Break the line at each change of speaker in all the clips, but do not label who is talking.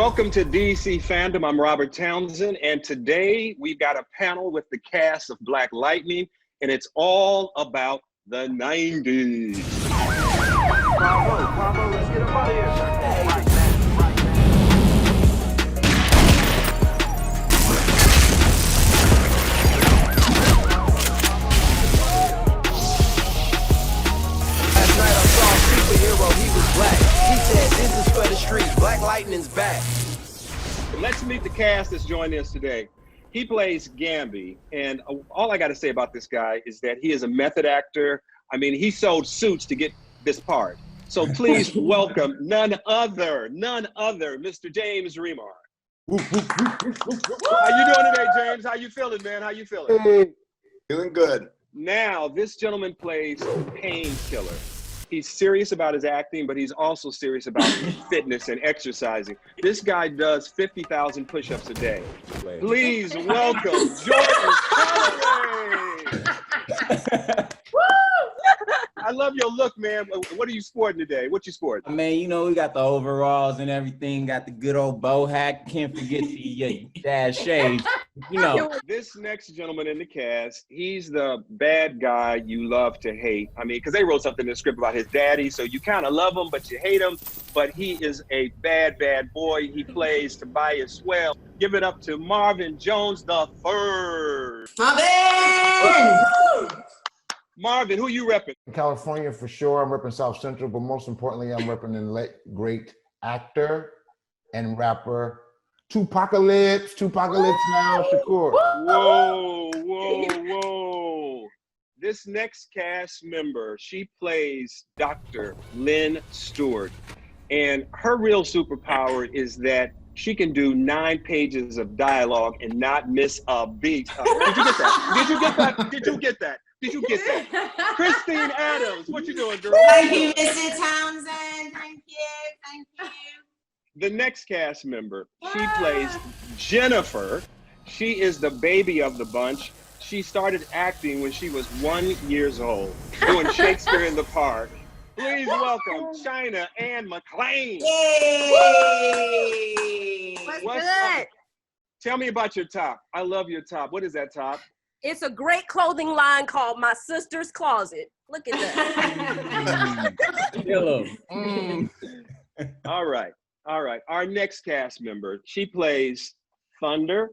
Welcome to DC Fandom. I'm Robert Townsend, and today we've got a panel with the cast of Black Lightning, and it's all about the 90s.
Bravo, let's get up out of here. Last night I saw a superhero, he was black. He said, this is for the streets, Black Lightning's back.
Let's meet the cast that's joining us today. He plays Gamby, and all I got to say about this guy is that he is a method actor. I mean, he sold suits to get this part. So please welcome none other, Mr. James Remar. How you doing today, James? How you feeling, man? How you feeling?
Hey, feeling good.
Now, this gentleman plays Painkiller. He's serious about his acting, but he's also serious about fitness and exercising. This guy does 50,000 push-ups a day. Please welcome Jordan Calloway. I love your look, man. What are you sporting today? What you sporting?
Man, you know, we got the overalls and everything, got the good old bow hat. Can't forget the dad shades. You know.
This next gentleman in the cast, he's the bad guy you love to hate. I mean, because they wrote something in the script about his daddy, so you kind of love him, but you hate him. But he is a bad boy. He plays Tobias Swell. Give it up to Marvin Jones the Third. Marvin, who you repping?
In California, for sure. I'm repping South Central, but most importantly, I'm repping the late, great actor and rapper, Tupacalypse now, Shakur.
Whoa. This next cast member, she plays Dr. Lynn Stewart. And her real superpower is that she can do 9 pages of dialogue and not miss a beat. Did you get that? Christine Adams, what you doing, girl?
Thank you, Mr. Townsend. Thank you.
The next cast member, she plays Jennifer. She is the baby of the bunch. She started acting when she was 1 year old, doing Shakespeare in the Park. Please welcome China Anne McClain.
Yay!
What's good? Tell me about your top. I love your top. What is that top?
It's a great clothing line called My Sister's Closet. Look at that.
Hello.
All right. Our next cast member, she plays Thunder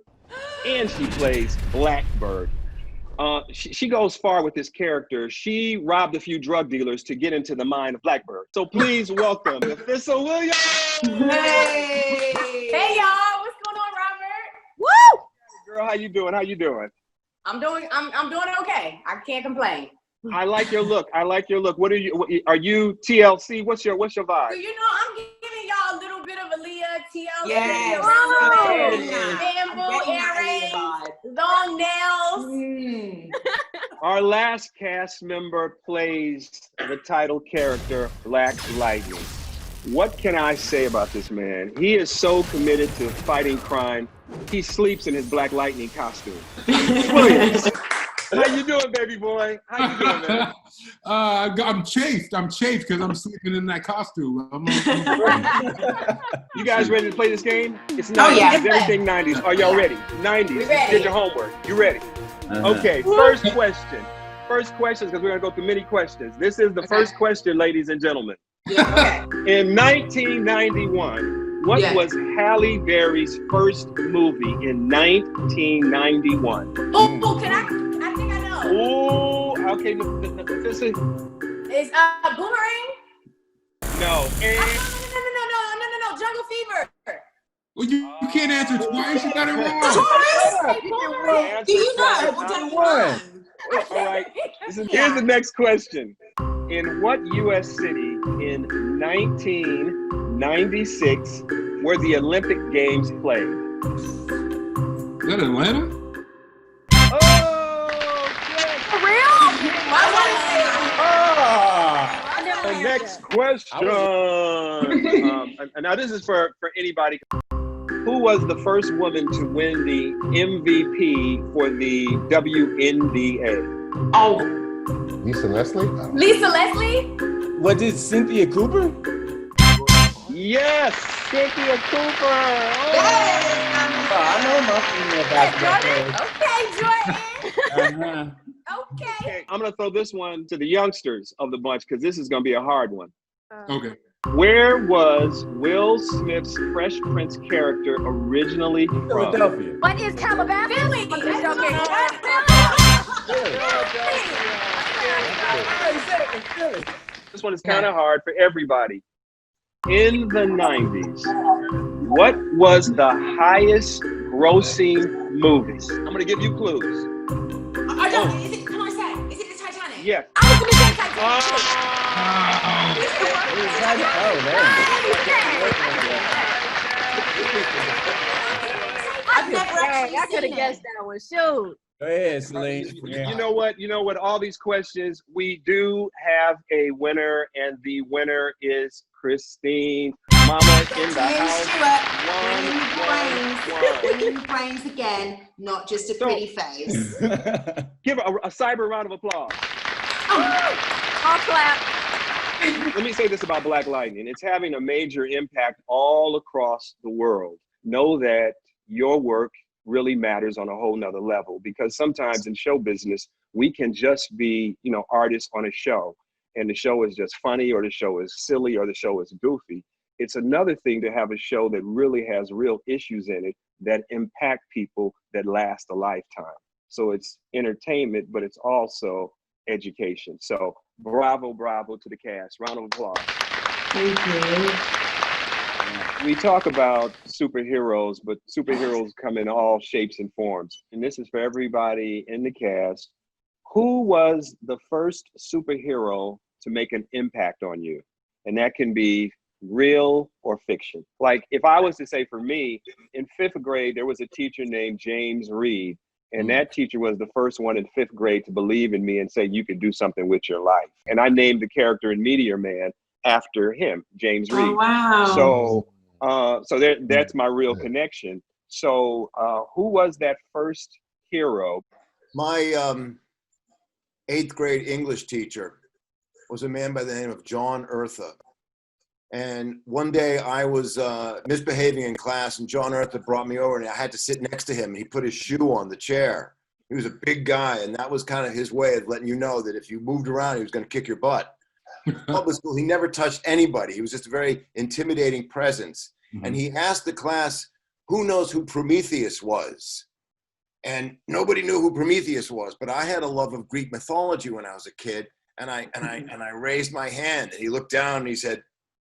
and she plays Blackbird. She goes far with this character. She robbed a few drug dealers to get into the mind of Blackbird. So please welcome Nafessa Williams.
Hey y'all, what's going on, Robert?
Woo!
Girl, how you doing?
I'm doing okay. I can't complain.
I like your look. What are you TLC? What's your vibe?
So, you know, I'm giving y'all a little bit of Aaliyah, TLC.
Yes.
Bamboo earrings, long nails.
Our last cast member plays the title character, Black Lightning. What can I say about this man? He is so committed to fighting crime. He sleeps in his Black Lightning costume. Williams, how you doing, baby boy? How you doing, man?
I'm chafed because I'm sleeping in that costume.
You guys ready to play this game? It's 90s.
yeah.
It's everything 90s. Are y'all ready? 90s.
Ready.
Did your homework. You ready? Okay, first question, because we're going to go through many questions. This is the first question, ladies and gentlemen.
Okay.
In 1991, what was Halle Berry's first movie in 1991?
Oh, I think I know.
Oh, okay. This is
It's Boomerang?
no. And
No, Jungle Fever.
Well, you can't answer twice. You got it wrong.
Boomerang.
Do you know?
all right. Here's the next question. In what U.S. city in 1996 were the Olympic Games played?
Is that Atlanta?
Oh, yes.
For real?
The next question. Now this is for anybody. Who was the first woman to win the MVP for the WNBA?
Oh,
Lisa Leslie?
Lisa Leslie?
What did Cynthia Cooper?
Yes. Cynthia Cooper.
I know my female basketball players.
Okay, Jordan. Okay.
Okay, I'm gonna throw this one to the youngsters of the bunch because this is gonna be a hard one.
Okay.
Where was Will Smith's Fresh Prince character originally from?
Philadelphia.
What is Calabasas?
Philly.
I'm just joking.
This one is kind of hard for everybody. In the 90s, what was the highest grossing movie? I'm gonna give you clues.
I don't. Is it? Come on, say. Is it the Titanic?
Yeah.
I was gonna say Titanic.
I've never actually
I could
seen
have guessed that one. Shoot.
Go ahead, Celine.
You know what? You know what? All these questions, we do have a winner, and the winner is Christine. Mama in the house.
Bringing the brains again, not just a pretty face.
Give a cyber round of applause.
I'll clap.
Let me say this about Black Lightning. It's having a major impact all across the world. Know that your work really matters on a whole nother level, because sometimes in show business, we can just be, artists on a show, and the show is just funny, or the show is silly, or the show is goofy. It's another thing to have a show that really has real issues in it that impact people that last a lifetime. So it's entertainment, but it's also education. So bravo, bravo to the cast. Round of applause.
Thank you.
We talk about superheroes, but superheroes come in all shapes and forms. And this is for everybody in the cast. Who was the first superhero to make an impact on you? And that can be real or fiction. Like if I was to say for me, in 5th grade, there was a teacher named James Reed. And that teacher was the first one in 5th grade to believe in me and say, you could do something with your life. And I named the character in Meteor Man after him, James Reed.
Oh, wow.
So that's my real connection. So who was that first hero?
My 8th grade English teacher was a man by the name of John Eartha. And one day I was misbehaving in class, and John Eartha brought me over, and I had to sit next to him. He put his shoe on the chair. He was a big guy, and that was kind of his way of letting you know that if you moved around, he was going to kick your butt. Public school, he never touched anybody. He was just a very intimidating presence. Mm-hmm. And he asked the class, who knows who Prometheus was? And nobody knew who Prometheus was, but I had a love of Greek mythology when I was a kid, and I raised my hand, and he looked down and he said,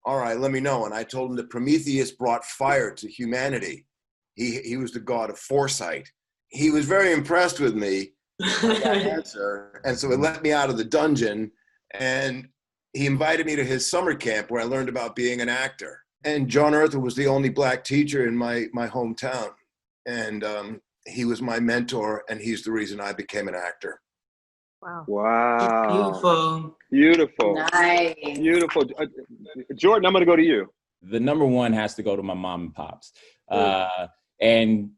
all right, let me know. And I told him that Prometheus brought fire to humanity. He was the god of foresight. He was very impressed with me, that answer. And so he let me out of the dungeon, and he invited me to his summer camp where I learned about being an actor. And John Eartha was the only Black teacher in my hometown. And he was my mentor, and he's the reason I became an actor.
Wow.
Beautiful.
Beautiful.
Nice.
Beautiful. Jordan, I'm going to go to you.
The number one has to go to my mom and pops. And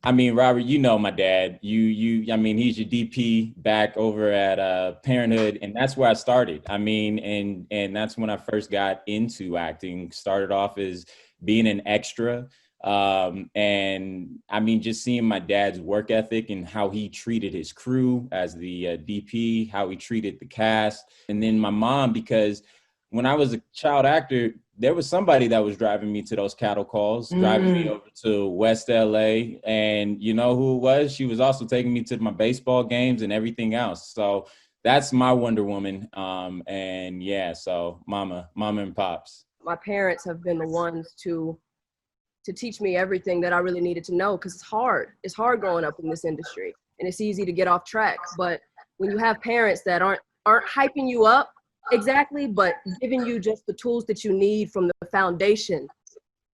I mean, Robert, you know my dad. I mean, he's your DP back over at Parenthood, and that's where I started. I mean, and that's when I first got into acting. Started off as being an extra. And I mean, just seeing my dad's work ethic and how he treated his crew as the DP, how he treated the cast. And then my mom, because when I was a child actor, there was somebody that was driving me to those cattle calls, driving me over to West LA. And you know who it was? She was also taking me to my baseball games and everything else. So that's my Wonder Woman. And yeah, so mama and pops.
My parents have been the ones to teach me everything that I really needed to know, because it's hard. It's hard growing up in this industry, and it's easy to get off track. But when you have parents that aren't hyping you up exactly, but giving you just the tools that you need from the foundation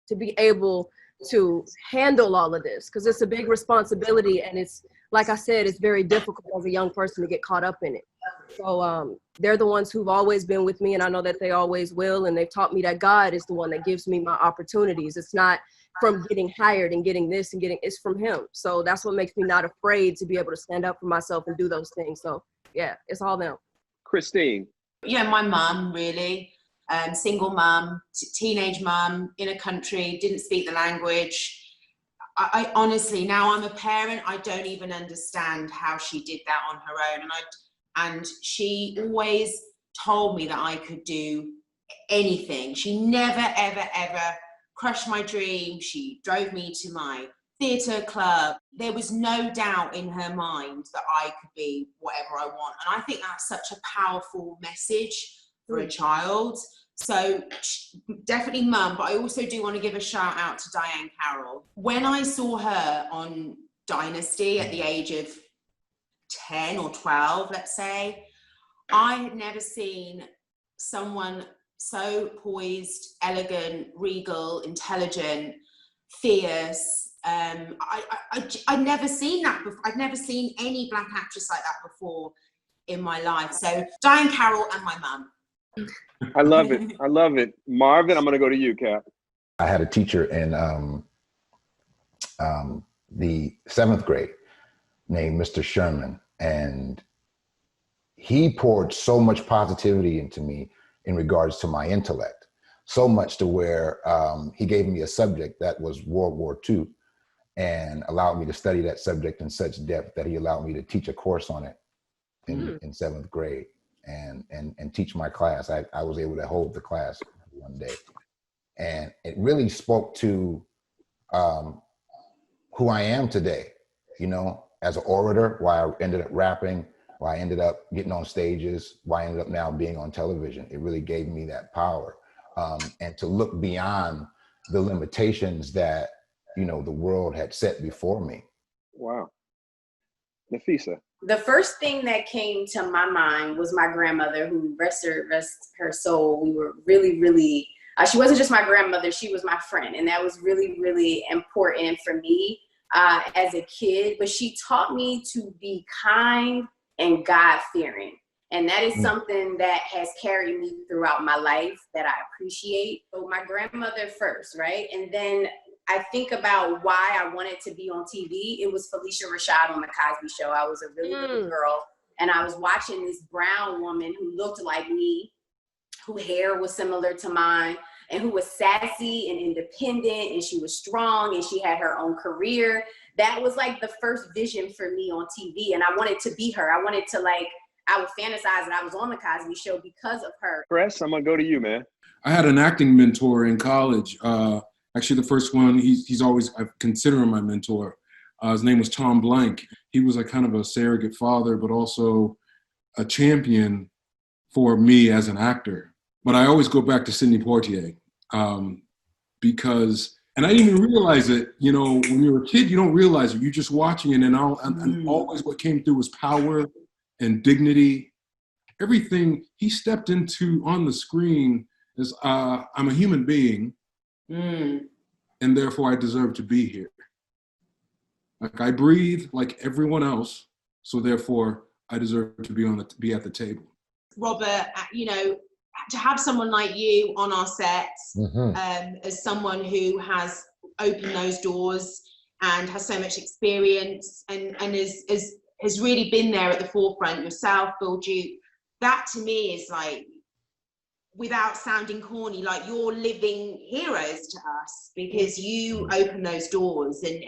to be able to handle all of this, because it's a big responsibility, and it's, like I said, it's very difficult as a young person to get caught up in it. So they're the ones who've always been with me, and I know that they always will, and they've taught me that God is the one that gives me my opportunities. It's not from getting hired and getting this and it's from him. So that's what makes me not afraid to be able to stand up for myself and do those things. So yeah, it's all them.
Christine.
Yeah, my mum, really. single mum, teenage mum in a country, didn't speak the language. I honestly, now I'm a parent, I don't even understand how she did that on her own. And she always told me that I could do anything. She never, ever, ever crushed my dream. She drove me to my theatre club. There was no doubt in her mind that I could be whatever I want. And I think that's such a powerful message for a child. So definitely mum, but I also do want to give a shout out to Diane Carroll. When I saw her on Dynasty at the age of 10 or 12, let's say, I had never seen someone so poised, elegant, regal, intelligent, fierce. I'd never seen that before. I'd never seen any Black actress like that before in my life. So Diane Carroll and my mum.
I love it. I love it. Marvin, I'm going to go to you, Cap.
I had a teacher in the 7th grade named Mr. Sherman, and he poured so much positivity into me in regards to my intellect, so much to where he gave me a subject that was World War II and allowed me to study that subject in such depth that he allowed me to teach a course on it in 7th grade and teach my class. I was able to hold the class one day. And it really spoke to who I am today, you know, as an orator, why I ended up rapping, why I ended up getting on stages, why I ended up now being on television. It really gave me that power. And to look beyond the limitations that, you know, the world had set before me.
Wow. Nafessa.
The first thing that came to my mind was my grandmother, who rest her soul. We were really, really, she wasn't just my grandmother, she was my friend. And that was really, really important for me as a kid. But she taught me to be kind and God-fearing. And that is something that has carried me throughout my life that I appreciate. So my grandmother first, right? And then I think about why I wanted to be on TV. It was Felicia Rashad on The Cosby Show. I was a really little girl, and I was watching this brown woman who looked like me, whose hair was similar to mine, and who was sassy and independent, and she was strong, and she had her own career. That was like the first vision for me on TV, and I wanted to be her. I wanted to, like, I would fantasize that I was on The Cosby Show because of her.
Cress, I'm going to go to you, man.
I had an acting mentor in college. Actually, the first one, he's always, I consider him my mentor. His name was Tom Blank. He was a kind of a surrogate father, but also a champion for me as an actor. But I always go back to Sidney Poitier because, and I didn't even realize it, you know, when you're a kid, you don't realize it. You're just watching it, and always what came through was power and dignity. Everything he stepped into on the screen is, I'm a human being. And therefore I deserve to be here. Like I breathe like everyone else, so therefore I deserve to be at the table.
Robert, you know, to have someone like you on our sets, as someone who has opened those doors and has so much experience and has really been there at the forefront, yourself, Bill Duke, that to me is like, without sounding corny, like you're living heroes to us because you open those doors and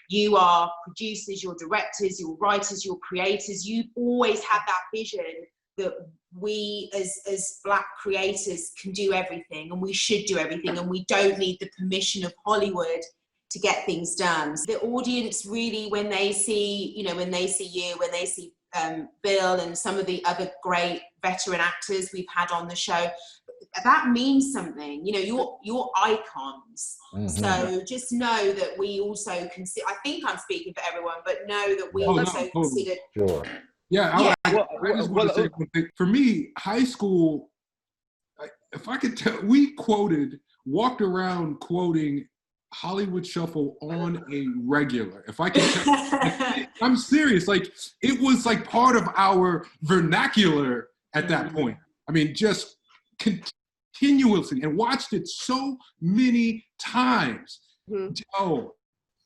you are producers, you're directors, you're writers, you're creators. You always had that vision that we as Black creators can do everything and we should do everything and we don't need the permission of Hollywood to get things done. The audience really, when they see you, when they see Bill and some of the other great veteran actors we've had on the show, that means something. You know, you're icons. So just know that we also consider, I think I'm speaking for everyone, but know that we also consider.
Sure.
Yeah, I just want to say one thing. For me, high school, if I could tell, we walked around quoting Hollywood Shuffle on a regular. If I can tell, I'm serious. Like, it was like part of our vernacular at that point. I mean, just continuously, and watched it so many times. Oh,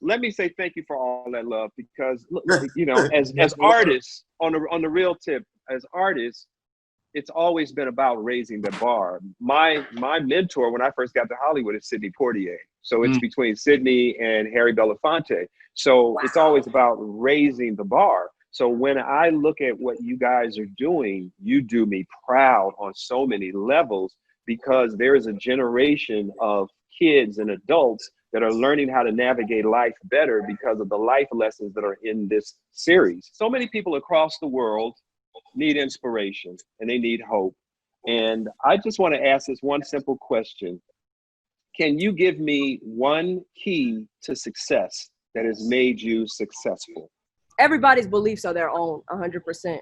let me say thank you for all that love, because you know, as artists, on the real tip, as artists, it's always been about raising the bar. My mentor when I first got to Hollywood is Sidney Poitier. So it's between Sidney and Harry Belafonte. So it's always about raising the bar. So when I look at what you guys are doing, you do me proud on so many levels, because there is a generation of kids and adults that are learning how to navigate life better because of the life lessons that are in this series. So many people across the world need inspiration and they need hope. And I just want to ask this one simple question. Can you give me one key to success that has made you successful?
Everybody's beliefs are their own, 100%.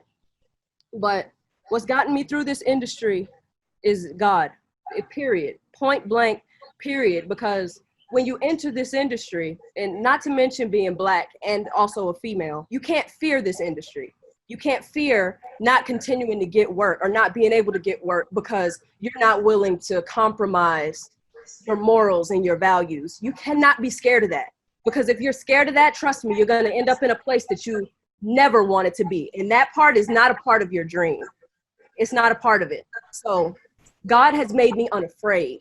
But what's gotten me through this industry is God, period, point blank, period. Because when you enter this industry, and not to mention being Black and also a female, you can't fear this industry. You can't fear not continuing to get work or not being able to get work because you're not willing to compromise your morals and your values. You cannot be scared of that, because if you're scared of that, trust me, you're going to end up in a place that you never wanted to be. And that part is not a part of your dream. It's not a part of it. So God has made me unafraid.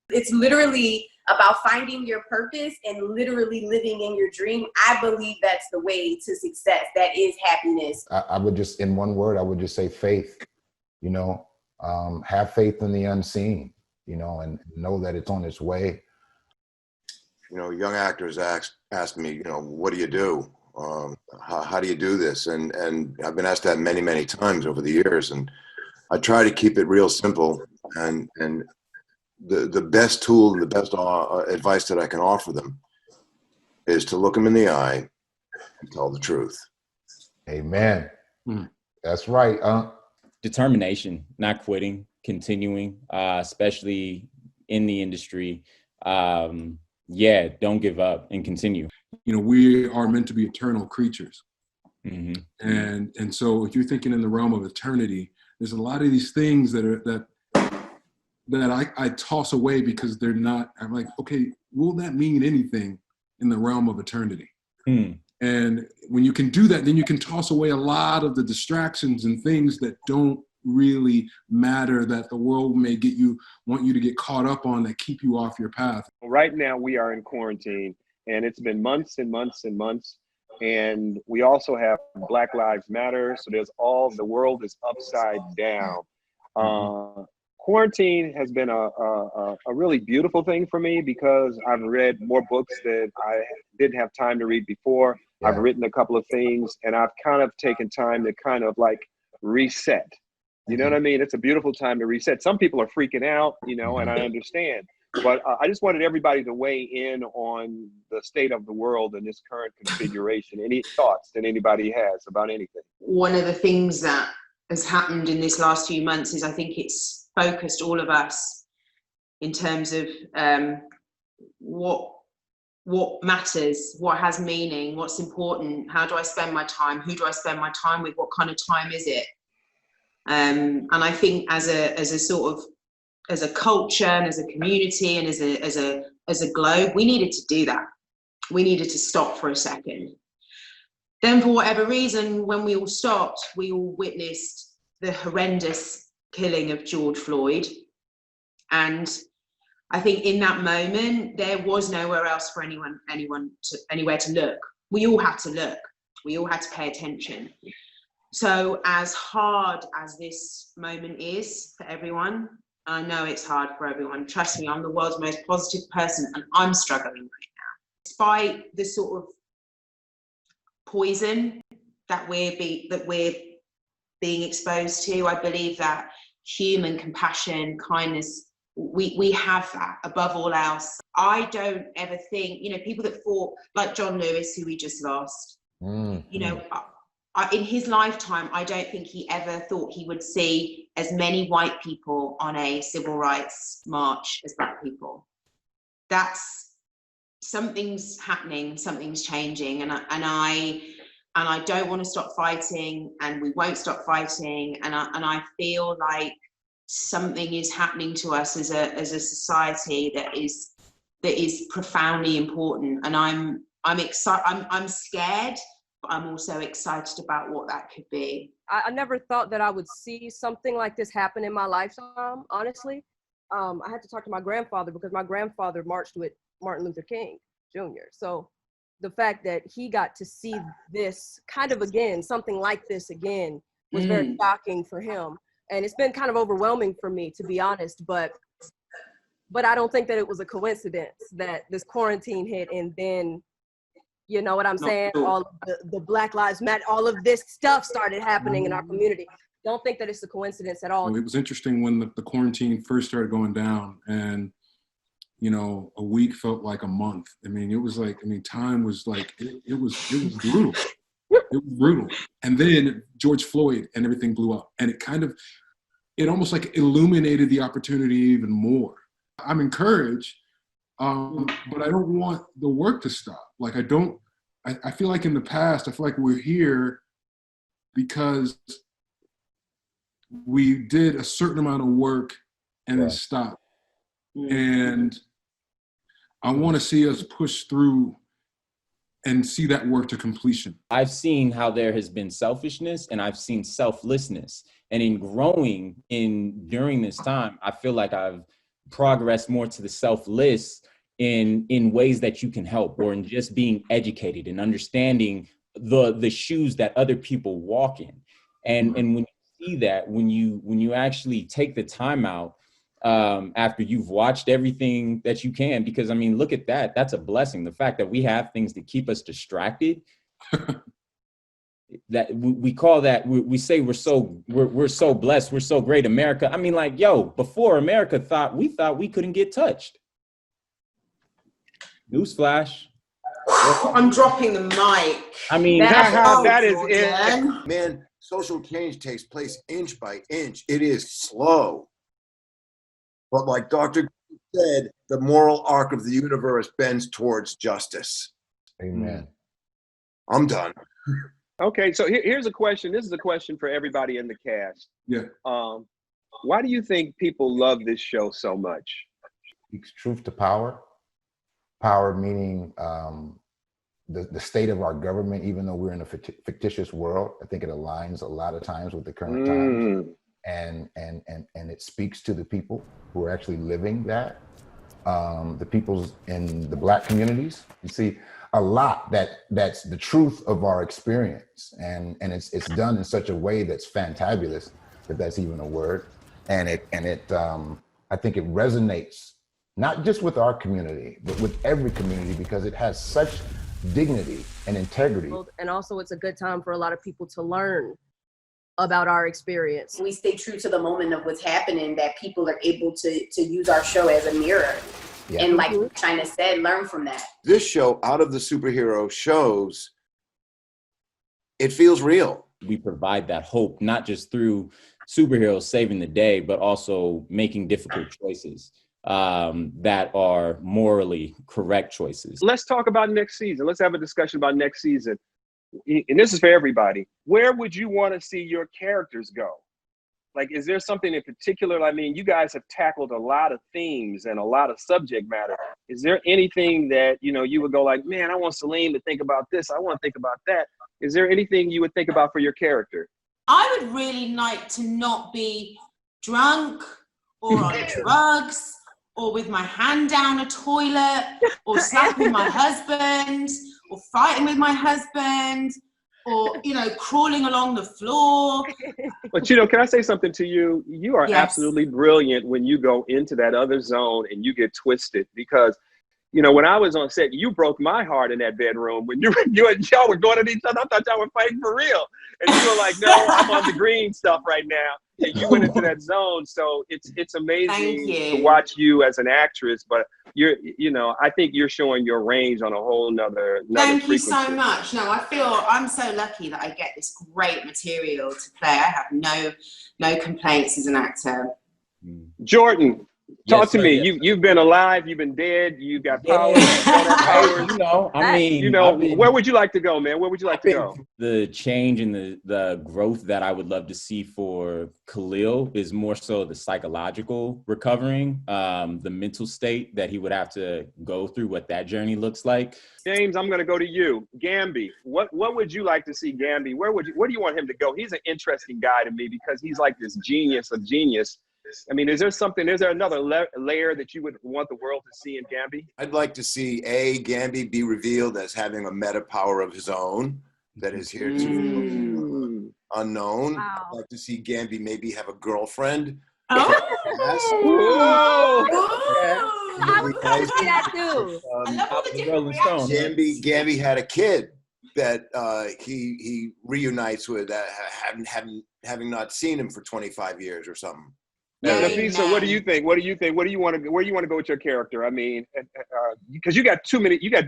It's literally about finding your purpose and literally living in your dream. I believe that's the way to success. That is happiness.
I would just, in one word, I would just say faith. Have faith in the unseen, and know that it's on its way.
Young actors ask me, what do you do? How do you do this? And I've been asked that many, many times over the years. And I try to keep it real simple. And the best tool and the best advice that I can offer them is to look them in the eye and tell the truth.
Amen. That's right.
Determination, not quitting, continuing, especially in the industry. Don't give up and continue.
We are meant to be eternal creatures.
Mm-hmm.
And so if you're thinking in the realm of eternity, there's a lot of these things that I toss away because they're not, I'm like, okay, will that mean anything in the realm of eternity? And when you can do that, then you can toss away a lot of the distractions and things that don't really matter, that the world may want you to get caught up on, that keep you off your path.
Right now we are in quarantine, and it's been months and months and months. And we also have Black Lives Matter. So the world is upside down. Quarantine has been a really beautiful thing for me, because I've read more books that I didn't have time to read before. Yeah. I've written a couple of things, and I've kind of taken time to kind of like reset. You know what I mean? It's a beautiful time to reset. Some people are freaking out, and I understand. But I just wanted everybody to weigh in on the state of the world in this current configuration. Any thoughts that anybody has about anything?
One of the things that has happened in this last few months is I think it's focused all of us in terms of what matters, what has meaning, what's important, how do I spend my time, who do I spend my time with, what kind of time is it? And I think as a culture and as a community and as a globe, we needed to do that. We needed to stop for a second. Then for whatever reason, when we all stopped, we all witnessed the horrendous killing of George Floyd. And I think in that moment, there was nowhere else for anywhere to look. We all had to look. We all had to pay attention. So as hard as this moment is for everyone, I know it's hard for everyone. Trust me, I'm the world's most positive person and I'm struggling right now. Despite the sort of poison that we're being exposed to, I believe that human compassion, kindness, we have that above all else. I don't ever think, people that fought, like John Lewis, who we just lost, in his lifetime, I don't think he ever thought he would see as many white people on a civil rights march as Black people. Something's happening, something's changing, and I don't want to stop fighting, and we won't stop fighting, and I feel like something is happening to us as a society that is profoundly important, and I'm excited. I'm scared, but I'm also excited about what that could be.
I never thought that I would see something like this happen in my lifetime, honestly. I had to talk to my grandfather because my grandfather marched with Martin Luther King Jr. So the fact that he got to see this kind of again, something like this again, was very shocking for him. And it's been kind of overwhelming for me, to be honest, but I don't think that it was a coincidence that this quarantine hit and then, you know what I'm saying? All of the Black Lives Matter, all of this stuff started happening in our community. Don't think that it's a coincidence at all.
Well, it was interesting when the quarantine first started going down, and you know, a week felt like a month. I mean, it was like, I mean, time was like, it was brutal. It was brutal. And then George Floyd and everything blew up, and it almost like illuminated the opportunity even more. I'm encouraged, but I don't want the work to stop. Like I feel like in the past, I feel like we're here because we did a certain amount of work and then stopped. And I want to see us push through and see that work to completion.
I've seen how there has been selfishness and I've seen selflessness. And in growing during this time, I feel like I've progressed more to the selfless in ways that you can help, or in just being educated and understanding the shoes that other people walk in. And when you see that, when you actually take the time out after you've watched everything that you can, because I mean, look at that. That's a blessing. The fact that we have things to keep us distracted. That we call that, we say we're so blessed, we're so great, America. I mean, like, yo, before America thought we couldn't get touched. Newsflash.
I'm dropping the mic.
I mean,
that is it.
Man, social change takes place inch by inch. It is slow. But like Dr. said, the moral arc of the universe bends towards justice.
Amen.
I'm done.
Okay, so here's a question. This is a question for everybody in the cast.
Yeah.
Why do you think people love this show so much?
Speaks truth to power. Power meaning the state of our government, even though we're in a fictitious world. I think it aligns a lot of times with the current times. And it speaks to the people who are actually living that. The peoples in the Black communities. You see a lot that's the truth of our experience, and it's done in such a way that's fantabulous, if that's even a word. And it I think it resonates not just with our community, but with every community, because it has such dignity and integrity.
And also it's a good time for a lot of people to learn about our experience.
We stay true to the moment of what's happening, that people are able to use our show as a mirror. Yeah. And like China said, learn from that.
This show, out of the superhero shows, it feels real.
We provide that hope, not just through superheroes saving the day, but also making difficult choices that are morally correct choices.
Let's talk about next season. Let's have a discussion about next season. And this is for everybody. Where would you want to see your characters go? Like, is there something in particular? I mean, you guys have tackled a lot of themes and a lot of subject matter. Is there anything that, you know, you would go like, man, I want Celine to think about this. I want to think about that. Is there anything you would think about for your character?
I would really like to not be drunk or on drugs or with my hand down a toilet or slapping my husband or fighting with my husband, or, you know, crawling along the floor.
But, you know, can I say something to you? You are absolutely brilliant when you go into that other zone and you get twisted, because, you know, when I was on set, you broke my heart in that bedroom. When you and y'all were going at each other, I thought y'all were fighting for real. And you were like, no, I'm on the green stuff right now. And you went into that zone. So it's amazing to watch you as an actress, but you know, I think you're showing your range on a whole nother
Thank
frequency.
You so much. No, I feel I'm so lucky that I get this great material to play. I have no complaints as an actor.
Jordan, Talk
Yes,
to
sir,
me.
yes,
You've been alive. You've been dead. You got powers.
Hey, you know, I mean,
You know,
I've been-
where would you like to go, man? Where would you like
I
to
think
go?
the change and the growth that I would love to see for Khalil is more so the psychological recovering, the mental state that he would have to go through, what that journey looks like.
James, I'm going to go to you. Gamby, what would you like to see Gamby? Where do you want him to go? He's an interesting guy to me because he's like this genius of genius. I mean, is there another layer that you would want the world to see in Gamby?
I'd like to see Gamby be revealed as having a meta power of his own that is here to unknown.
Wow.
I'd like to see Gamby maybe have a girlfriend.
I would love to see that too.
I love all the different reactions.
Gamby had a kid that he reunites with, having not seen him for 25 years or something.
Nafessa, what do you think? Where do you want to go with your character? I mean, because you got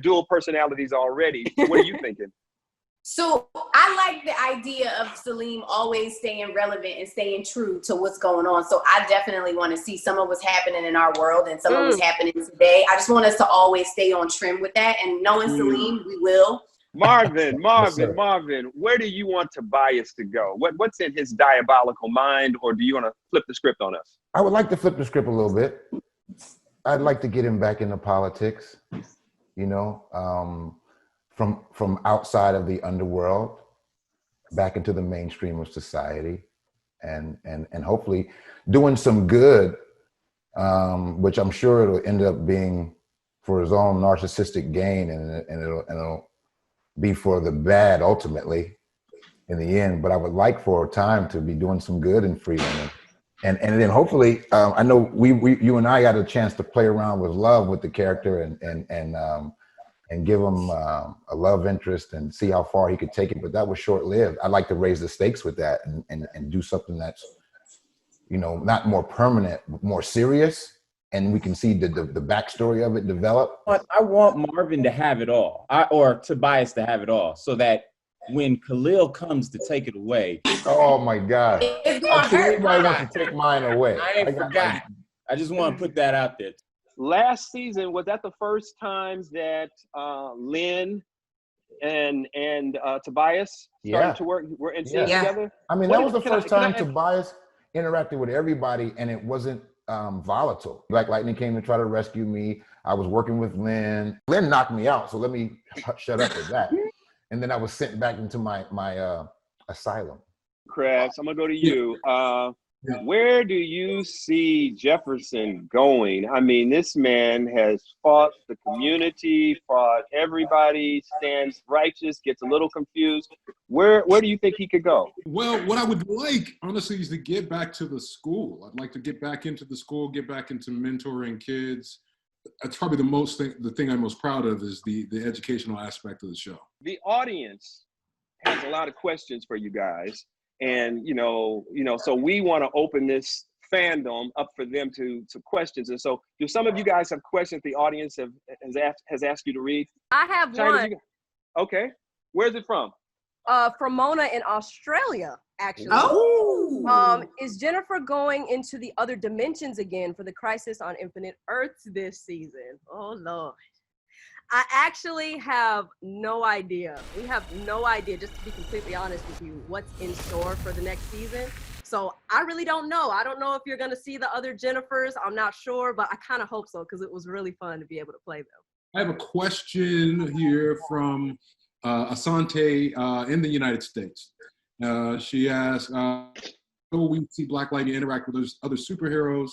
dual personalities already. So what are you thinking?
So I like the idea of Salim always staying relevant and staying true to what's going on. So I definitely want to see some of what's happening in our world and some of what's happening today. I just want us to always stay on trim with that. And knowing Salim, we will.
Marvin, where do you want Tobias to go? What's in his diabolical mind, or do you want to flip the script on us?
I would like to flip the script a little bit. I'd like to get him back into politics, you know, from outside of the underworld, back into the mainstream of society, and hopefully doing some good, which I'm sure it'll end up being for his own narcissistic gain, and it'll be for the bad ultimately in the end. But I would like for a time to be doing some good in freedom, and then hopefully I know you and I got a chance to play around with love with the character and give him a love interest and see how far he could take it. But that was short lived. I'd like to raise the stakes with that and do something that's, you know, not more permanent, more serious. And we can see the backstory of it develop.
But I want Marvin to have it all, or Tobias to have it all, so that when Khalil comes to take it away.
Oh my God.
It's going to hurt.
Anybody wants to take mine away.
I ain't forgot. I just want to put that out there.
Last season, was that the first times that Lynn and Tobias started to work, were in scene together?
I mean, that was the first time Tobias interacted with everybody, and it wasn't volatile. Black Lightning came to try to rescue me. I was working with Lynn. Lynn knocked me out, so let me shut up with that. And then I was sent back into my asylum.
Cress, I'm gonna go to you. Where do you see Jefferson going? I mean, this man has fought the community, fought everybody, stands righteous, gets a little confused. Where do you think he could go?
Well, what I would like, honestly, is to get back to the school. I'd like to get back into the school, get back into mentoring kids. That's probably the thing I'm most proud of is the educational aspect of the show.
The audience has a lot of questions for you guys. And, you know, so we want to open this fandom up for them to questions. And so do some of you guys have questions the audience has asked you to read?
I have one.
Okay. Where's it from?
From Mona in Australia, actually.
Oh.
Is Jennifer going into the other dimensions again for the Crisis on Infinite Earths this season? Oh, Lord. I actually have no idea. We have no idea, just to be completely honest with you, what's in store for the next season. So I really don't know. I don't know if you're going to see the other Jennifers. I'm not sure, but I kind of hope so because it was really fun to be able to play them.
I have a question here from Asante in the United States. She asks, will we see Black Lightning interact with other superheroes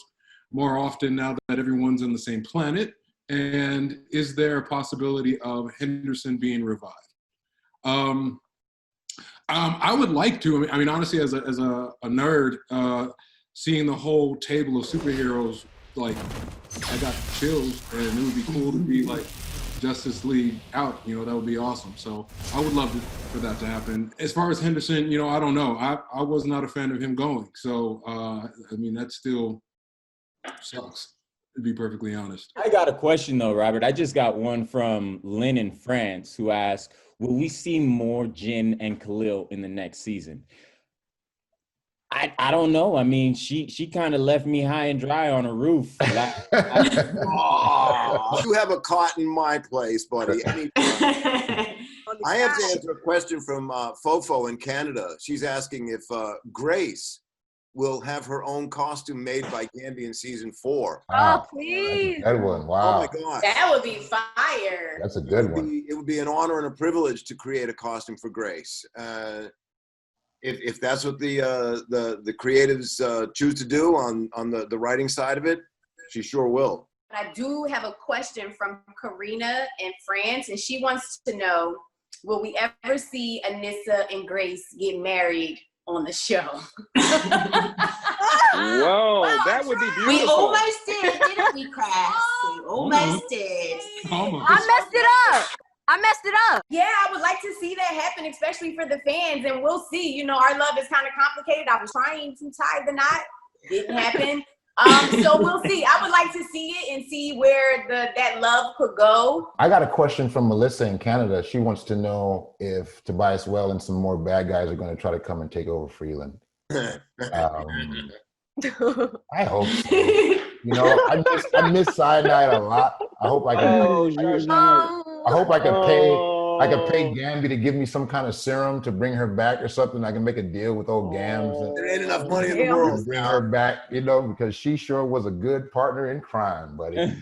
more often now that everyone's on the same planet? And is there a possibility of Henderson being revived? I would like to. I mean, honestly, as a nerd, seeing the whole table of superheroes, like, I got chills, and it would be cool to be like Justice League out. You know, that would be awesome. So I would love for that to happen. As far as Henderson, you know, I don't know. I was not a fan of him going. So I mean, that still sucks, to be perfectly honest.
I got a question though, Robert. I just got one from Lynn in France who asked, will we see more Jen and Khalil in the next season? I don't know. I mean, she kind of left me high and dry on a roof.
You have a cot in my place, buddy. I have to answer a question from Fofo in Canada. She's asking if Grace will have her own costume made by Gambi in season 4.
Wow.
Oh, please.
Good one. Wow.
Oh my God.
That would be fire.
That's a good one.
It would be an honor and a privilege to create a costume for Grace. If that's what the creatives choose to do on the writing side of it, she sure will.
I do have a question from Karina in France, and she wants to know, will we ever see Anissa and Grace get married on the show?
Whoa, that would be beautiful.
We almost did, didn't we, Cress? We almost did.
I messed it up.
Yeah, I would like to see that happen, especially for the fans, and we'll see. You know, our love is kind of complicated. I was trying to tie the knot. Didn't happen. So we'll see. I would like to see it and see where that love could go.
I got a question from Melissa in Canada. She wants to know if Tobias Well and some more bad guys are going to try to come and take over Freeland. I hope so. You know, I miss Cyanide a lot. I hope I can. I hope I can pay Gambi to give me some kind of serum to bring her back or something. I can make a deal with old Gams.
There ain't enough money in the world
to bring her back, you know, because she sure was a good partner in crime, buddy.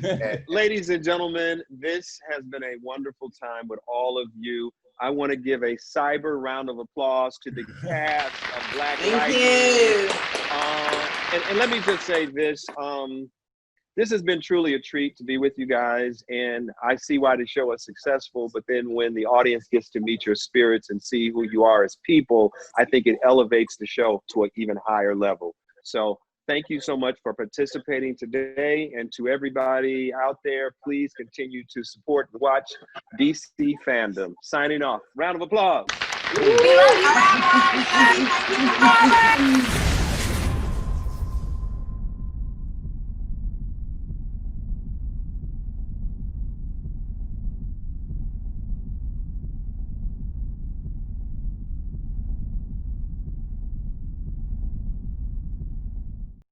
Ladies and gentlemen, this has been a wonderful time with all of you. I want to give a cyber round of applause to the cast of Black
Thank
Lightning.
you.
And let me just say this. This has been truly a treat to be with you guys, and I see why the show is successful, but then when the audience gets to meet your spirits and see who you are as people, I think it elevates the show to an even higher level. So thank you so much for participating today, and to everybody out there, please continue to support and watch DC Fandom. Signing off. Round of applause.
We love you, Robert.